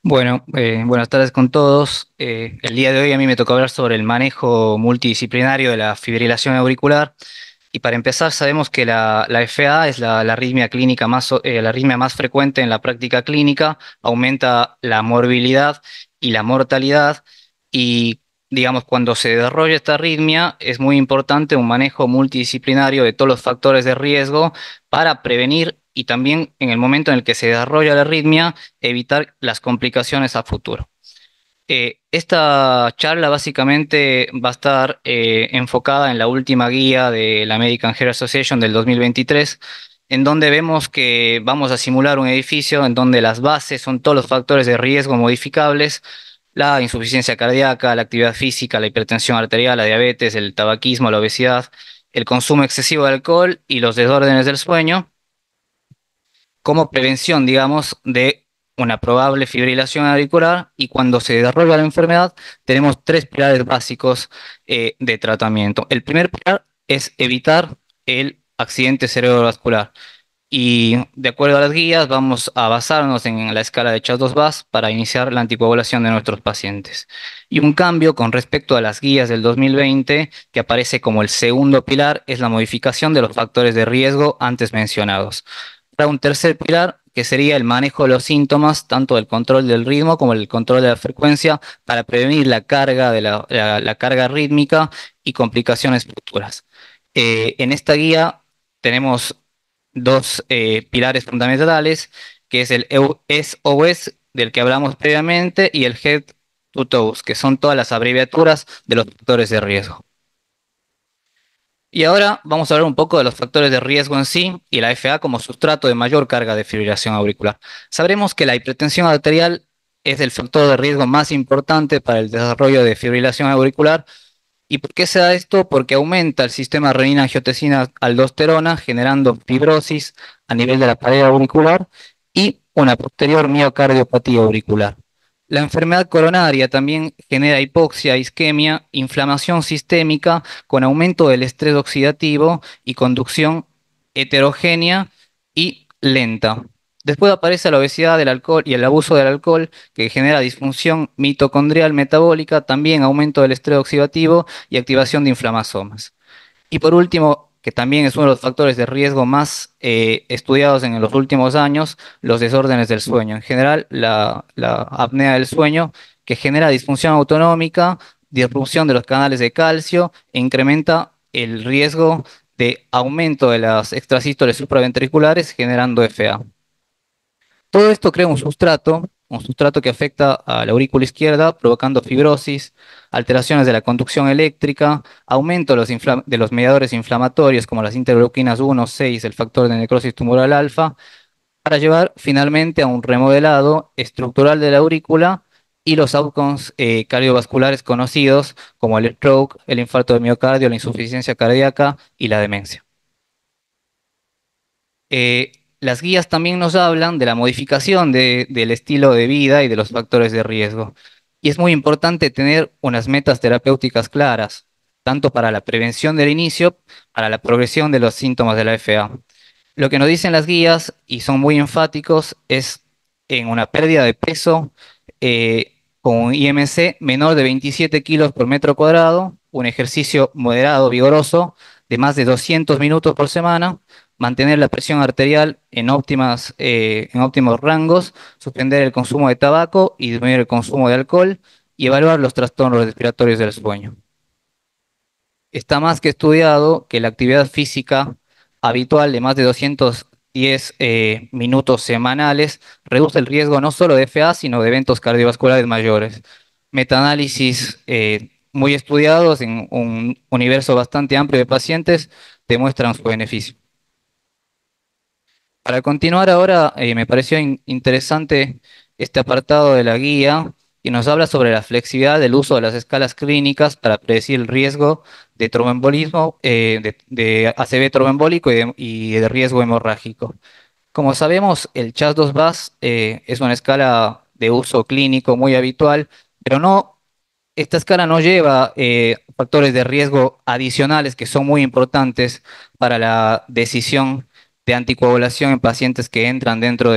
Bueno, buenas tardes con todos. El día de hoy a mí me tocó hablar sobre el manejo multidisciplinario de la fibrilación auricular. Y para empezar, sabemos que la FA es la arritmia clínica la arritmia más frecuente en la práctica clínica, aumenta la morbilidad y la mortalidad. Y digamos, cuando se desarrolla esta arritmia, es muy importante un manejo multidisciplinario de todos los factores de riesgo para prevenir y también en el momento en el que se desarrolla la arritmia evitar las complicaciones a futuro. Esta charla básicamente va a estar enfocada en la última guía de la American Heart Association del 2023, en donde vemos que vamos a simular un edificio en donde las bases son todos los factores de riesgo modificables: la insuficiencia cardíaca, la actividad física, la hipertensión arterial, la diabetes, el tabaquismo, la obesidad, el consumo excesivo de alcohol y los desórdenes del sueño como prevención, digamos, de una probable fibrilación auricular. Y cuando se desarrolla la enfermedad, tenemos tres pilares básicos de tratamiento. El primer pilar es evitar el accidente cerebrovascular. Y de acuerdo a las guías, vamos a basarnos en la escala de Chas-2-Bas para iniciar la anticoagulación de nuestros pacientes. Y un cambio con respecto a las guías del 2020, que aparece como el segundo pilar, es la modificación de los factores de riesgo antes mencionados. Para un tercer pilar, que sería el manejo de los síntomas, tanto del control del ritmo como el control de la frecuencia, para prevenir la carga la carga rítmica y complicaciones futuras. En esta guía tenemos dos pilares fundamentales, que es el SOS, del que hablamos previamente, y el Head to Toes, que son todas las abreviaturas de los factores de riesgo. Y ahora vamos a hablar un poco de los factores de riesgo en sí y la FA como sustrato de mayor carga de fibrilación auricular. Sabremos que la hipertensión arterial es el factor de riesgo más importante para el desarrollo de fibrilación auricular. ¿Y por qué se da esto? Porque aumenta el sistema renina-angiotensina-aldosterona, generando fibrosis a nivel de la pared auricular y una posterior miocardiopatía auricular. La enfermedad coronaria también genera hipoxia, isquemia, inflamación sistémica con aumento del estrés oxidativo y conducción heterogénea y lenta. Después aparece la obesidad, el alcohol y el abuso del alcohol, que genera disfunción mitocondrial metabólica, también aumento del estrés oxidativo y activación de inflamasomas. Y por último, que también es uno de los factores de riesgo más estudiados en los últimos años, los desórdenes del sueño. En general, la apnea del sueño, que genera disfunción autonómica, disrupción de los canales de calcio e incrementa el riesgo de aumento de las extrasístoles supraventriculares, generando FA. Todo esto crea un sustrato que afecta a la aurícula izquierda, provocando fibrosis, alteraciones de la conducción eléctrica, aumento de los mediadores inflamatorios como las interleuquinas 1, 6, el factor de necrosis tumoral alfa, para llevar finalmente a un remodelado estructural de la aurícula y los outcomes cardiovasculares conocidos como el stroke, el infarto de miocardio, la insuficiencia cardíaca y la demencia. Eh, las guías también nos hablan de la modificación del estilo de vida y de los factores de riesgo. Y es muy importante tener unas metas terapéuticas claras, tanto para la prevención del inicio, para la progresión de los síntomas de la FA. Lo que nos dicen las guías, y son muy enfáticos, es en una pérdida de peso con un IMC menor de 27 kilos por metro cuadrado, un ejercicio moderado, vigoroso, de más de 200 minutos por semana, mantener la presión arterial en óptimos rangos, suspender el consumo de tabaco y disminuir el consumo de alcohol y evaluar los trastornos respiratorios del sueño. Está más que estudiado que la actividad física habitual de más de 210 minutos semanales reduce el riesgo no solo de FA, sino de eventos cardiovasculares mayores. Metaanálisis muy estudiados en un universo bastante amplio de pacientes demuestran su beneficio. Para continuar ahora, me pareció interesante este apartado de la guía que nos habla sobre la flexibilidad del uso de las escalas clínicas para predecir el riesgo de tromboembolismo, de ACV tromboembólico y de riesgo hemorrágico. Como sabemos, el CHAS-2-VAS es una escala de uso clínico muy habitual, pero esta escala no lleva factores de riesgo adicionales que son muy importantes para la decisión de anticoagulación en pacientes que entran dentro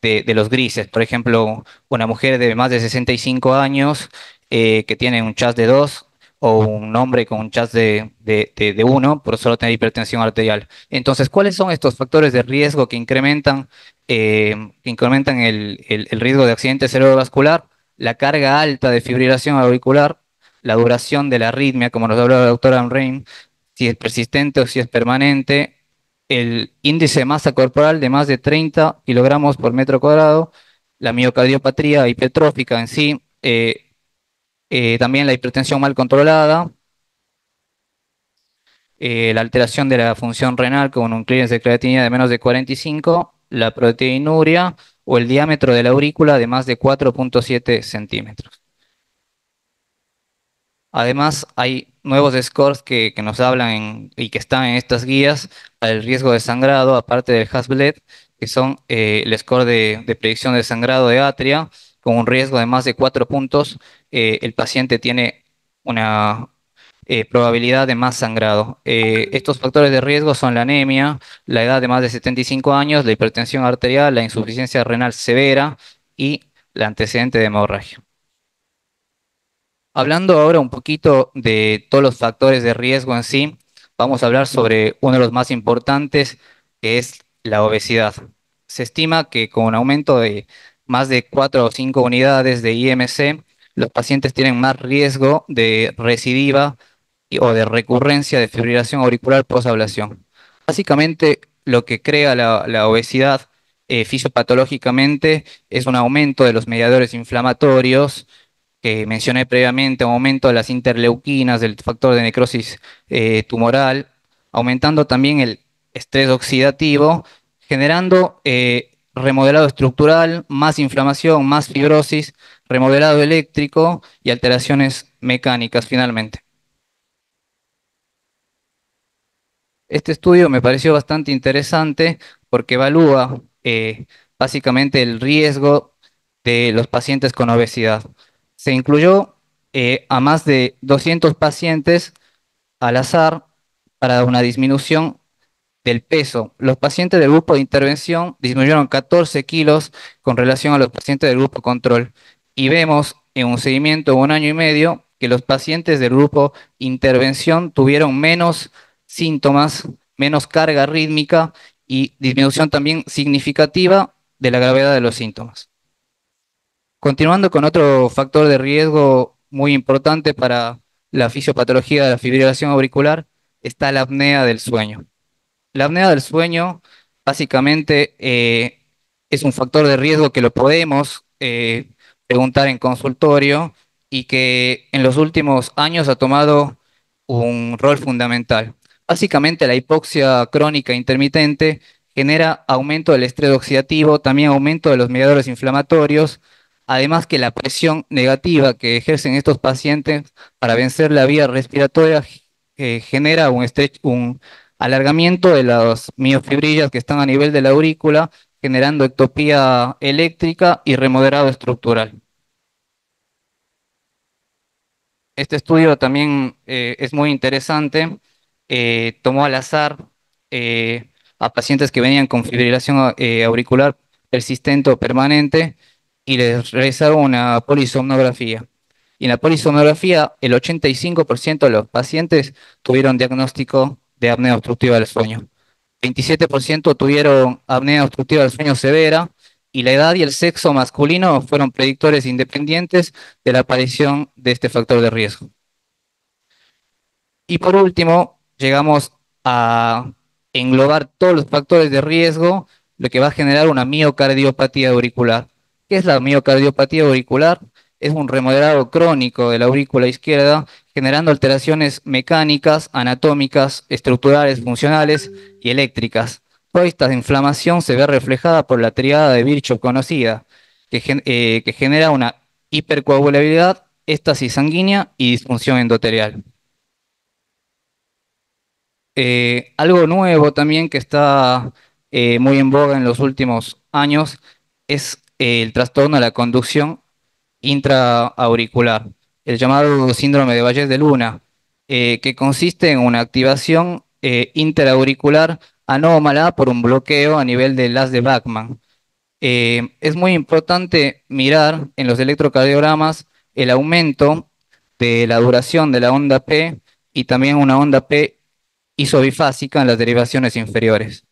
de los grises. Por ejemplo, una mujer de más de 65 años que tiene un CHAS de 2 o un hombre con un CHAS de 1 por solo tener hipertensión arterial. Entonces, ¿cuáles son estos factores de riesgo que incrementan el riesgo de accidente cerebrovascular? La carga alta de fibrilación auricular, la duración de la arritmia, como nos habló la doctora Amrein, si es persistente o si es permanente, el índice de masa corporal de más de 30 kilogramos por metro cuadrado, la miocardiopatía hipertrófica en sí, también la hipertensión mal controlada, la alteración de la función renal con un clearance de creatinina de menos de 45, la proteinuria o el diámetro de la aurícula de más de 4,7 centímetros. Además, hay nuevos scores que nos hablan y que están en estas guías para el riesgo de sangrado, aparte del Hasbled, que son el score de predicción de sangrado de atria, con un riesgo de más de 4 puntos, el paciente tiene una probabilidad de más sangrado. Estos factores de riesgo son la anemia, la edad de más de 75 años, la hipertensión arterial, la insuficiencia renal severa y el antecedente de hemorragia. Hablando ahora un poquito de todos los factores de riesgo en sí, vamos a hablar sobre uno de los más importantes, que es la obesidad. Se estima que con un aumento de más de 4 o 5 unidades de IMC, los pacientes tienen más riesgo de recidiva o de recurrencia de fibrilación auricular posablación. Básicamente, lo que crea la obesidad fisiopatológicamente es un aumento de los mediadores inflamatorios que mencioné previamente, aumento de las interleuquinas, del factor de necrosis tumoral, aumentando también el estrés oxidativo, generando remodelado estructural, más inflamación, más fibrosis, remodelado eléctrico y alteraciones mecánicas finalmente. Este estudio me pareció bastante interesante porque evalúa básicamente el riesgo de los pacientes con obesidad. Se incluyó a más de 200 pacientes al azar para una disminución del peso. Los pacientes del grupo de intervención disminuyeron 14 kilos con relación a los pacientes del grupo control. Y vemos en un seguimiento de un año y medio que los pacientes del grupo intervención tuvieron menos síntomas, menos carga rítmica y disminución también significativa de la gravedad de los síntomas. Continuando con otro factor de riesgo muy importante para la fisiopatología de la fibrilación auricular, está la apnea del sueño. La apnea del sueño básicamente es un factor de riesgo que lo podemos preguntar en consultorio y que en los últimos años ha tomado un rol fundamental. Básicamente la hipoxia crónica intermitente genera aumento del estrés oxidativo, también aumento de los mediadores inflamatorios, además que la presión negativa que ejercen estos pacientes para vencer la vía respiratoria genera un alargamiento de las miofibrillas que están a nivel de la aurícula, generando ectopía eléctrica y remodelado estructural. Este estudio también es muy interesante. Tomó al azar a pacientes que venían con fibrilación auricular persistente o permanente y les realizaron una polisomnografía. Y en la polisomnografía, el 85% de los pacientes tuvieron diagnóstico de apnea obstructiva del sueño. 27% tuvieron apnea obstructiva del sueño severa y la edad y el sexo masculino fueron predictores independientes de la aparición de este factor de riesgo. Y por último, llegamos a englobar todos los factores de riesgo, lo que va a generar una miocardiopatía auricular. ¿Qué es la miocardiopatía auricular? Es un remodelado crónico de la aurícula izquierda, generando alteraciones mecánicas, anatómicas, estructurales, funcionales y eléctricas. Toda esta inflamación se ve reflejada por la triada de Virchow conocida, que genera una hipercoagulabilidad, éstasis sanguínea y disfunción endotelial. Algo nuevo también que está muy en boga en los últimos años es el trastorno de la conducción intraauricular, el llamado síndrome de Valles de Luna, que consiste en una activación interauricular anómala por un bloqueo a nivel del haz de Bachmann. Es muy importante mirar en los electrocardiogramas el aumento de la duración de la onda P y también una onda P isobifásica en las derivaciones inferiores.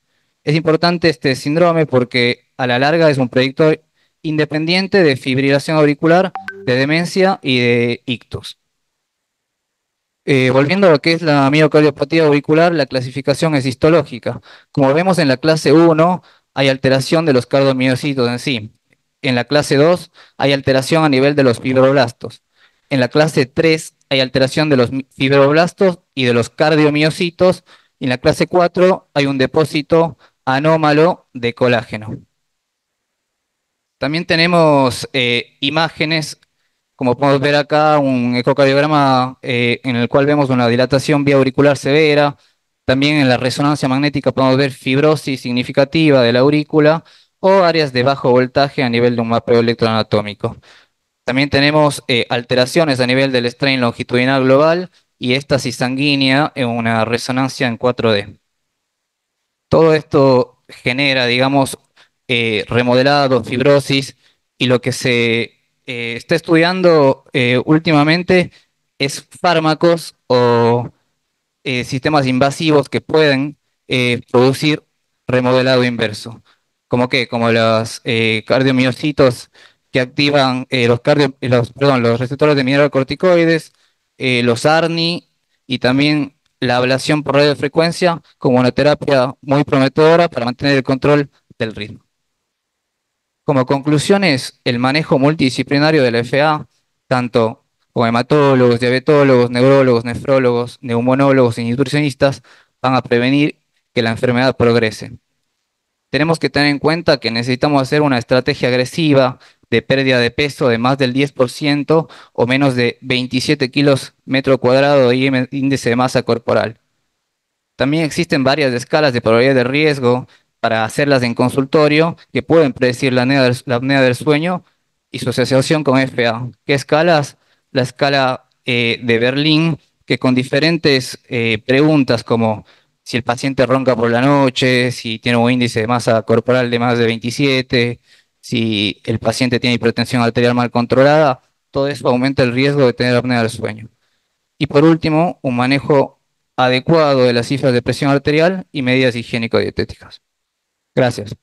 Es importante este síndrome porque a la larga es un predictor independiente de fibrilación auricular, de demencia y de ictus. Volviendo a lo que es la miocardiopatía auricular, la clasificación es histológica. Como vemos en la clase 1, hay alteración de los cardiomiocitos en sí. En la clase 2, hay alteración a nivel de los fibroblastos. En la clase 3, hay alteración de los fibroblastos y de los cardiomiocitos. Y en la clase 4, hay un depósito anómalo de colágeno. También tenemos imágenes, como podemos ver acá, un ecocardiograma en el cual vemos una dilatación vía auricular severa. También en la resonancia magnética podemos ver fibrosis significativa de la aurícula o áreas de bajo voltaje a nivel de un mapeo electroanatómico. También tenemos alteraciones a nivel del strain longitudinal global y éstasis sanguínea en una resonancia en 4D. Todo esto genera, digamos, remodelado, fibrosis, y lo que se está estudiando últimamente es fármacos o sistemas invasivos que pueden producir remodelado inverso. ¿Como qué? Como los cardiomiocitos que activan los receptores de mineralocorticoides, los ARNI y también la ablación por radiofrecuencia como una terapia muy prometedora para mantener el control del ritmo. Como conclusiones, el manejo multidisciplinario de la FA, tanto con hematólogos, diabetólogos, neurólogos, nefrólogos, neumonólogos y nutricionistas, van a prevenir que la enfermedad progrese. Tenemos que tener en cuenta que necesitamos hacer una estrategia agresiva de pérdida de peso de más del 10% o menos de 27 kilos metro cuadrado de índice de masa corporal. También existen varias escalas de probabilidad de riesgo para hacerlas en consultorio que pueden predecir la apnea del sueño y su asociación con FA. ¿Qué escalas? La escala de Berlín, que con diferentes preguntas como si el paciente ronca por la noche, si tiene un índice de masa corporal de más de 27, si el paciente tiene hipertensión arterial mal controlada, todo eso aumenta el riesgo de tener apnea del sueño. Y por último, un manejo adecuado de las cifras de presión arterial y medidas higiénico-dietéticas. Gracias.